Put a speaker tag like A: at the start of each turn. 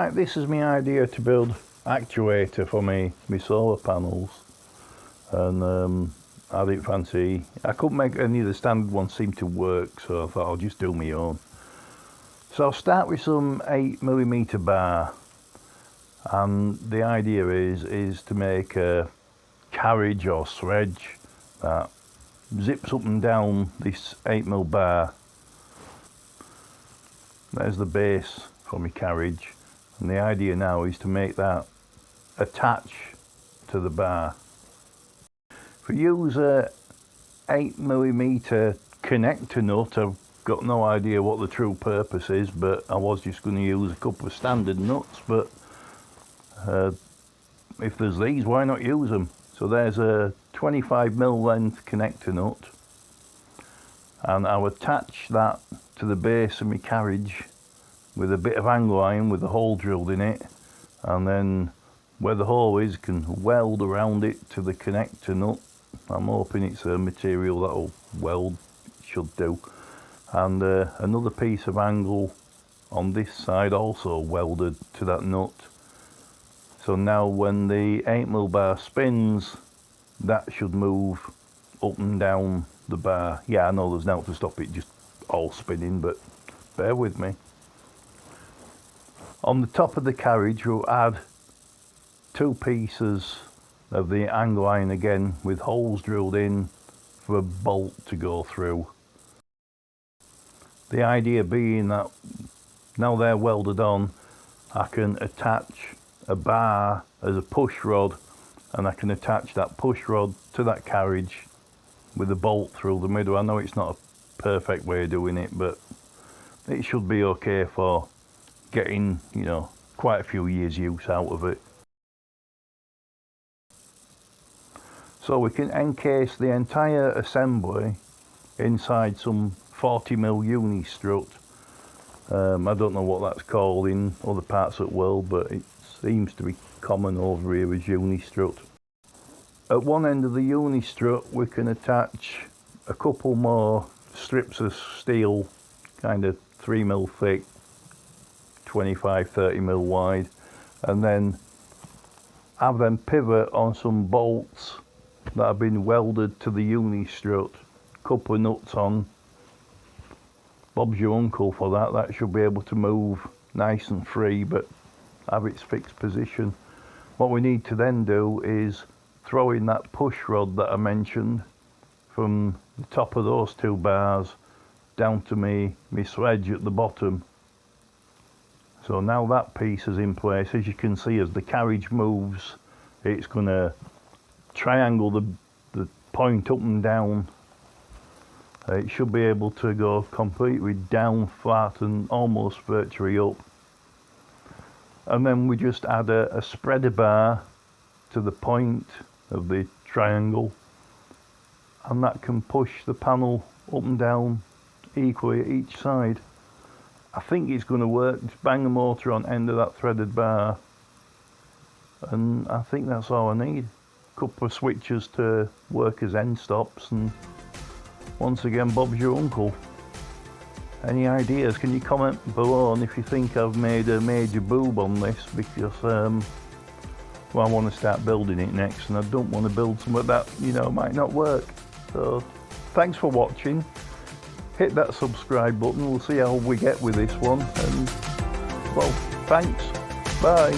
A: Right, this is my idea to build actuator for my solar panels, and I didn't fancy, I couldn't make any of the standard ones seem to work, so I thought I'll just do my own. So I'll start with some 8mm bar, and the idea is to make a carriage or sledge that zips up and down this 8mm bar. There's the base for my carriage, and the idea now is to make that attach to the bar. If we use a 8mm connector nut, I've got no idea what the true purpose is, but I was just going to use a couple of standard nuts, but if there's these, why not use them? So there's a 25mm length connector nut, and I'll attach that to the base of my carriage with a bit of angle iron with a hole drilled in it, and then where the hole is, can weld around it to the connector nut. I'm hoping it's a material that'll weld, it should do. And another piece of angle on this side also welded to that nut. So now when the 8mm bar spins, that should move up and down the bar. Yeah, I know there's nothing to stop it just all spinning, but bear with me. On the top of the carriage, we'll add 2 pieces of the angle iron again with holes drilled in for a bolt to go through. The idea being that now they're welded on, I can attach a bar as a push rod, and I can attach that push rod to that carriage with a bolt through the middle. I know it's not a perfect way of doing it, but it should be okay for getting, you know, quite a few years use out of it. So we can encase the entire assembly inside some 40mm uni strut. I don't know what that's called in other parts of the world, but it seems to be common over here as uni strut. At one end of the uni strut we can attach a couple more strips of steel, kind of 3mm thick, 25-30mm wide, and then have them pivot on some bolts that have been welded to the uni strut. Couple of nuts on. Bob's your uncle for that. That should be able to move nice and free, but have its fixed position. What we need to then do is throw in that push rod that I mentioned from the top of those 2 bars down to my sledge at the bottom. So now that piece is in place. As you can see, as the carriage moves, it's going to triangle the point up and down. It should be able to go completely down flat and almost virtually up. And then we just add a spreader bar to the point of the triangle, and that can push the panel up and down equally at each side. I think it's going to work. Just bang the motor on end of that threaded bar, and I think that's all I need. A couple of switches to work as end stops, and once again, Bob's your uncle. Any ideas? Can you comment below, and if you think I've made a major boob on this, because well, I want to start building it next, and I don't want to build something that, you know, might not work. So thanks for watching. Hit that subscribe button. We'll see how we get with this one, and well, thanks. Bye.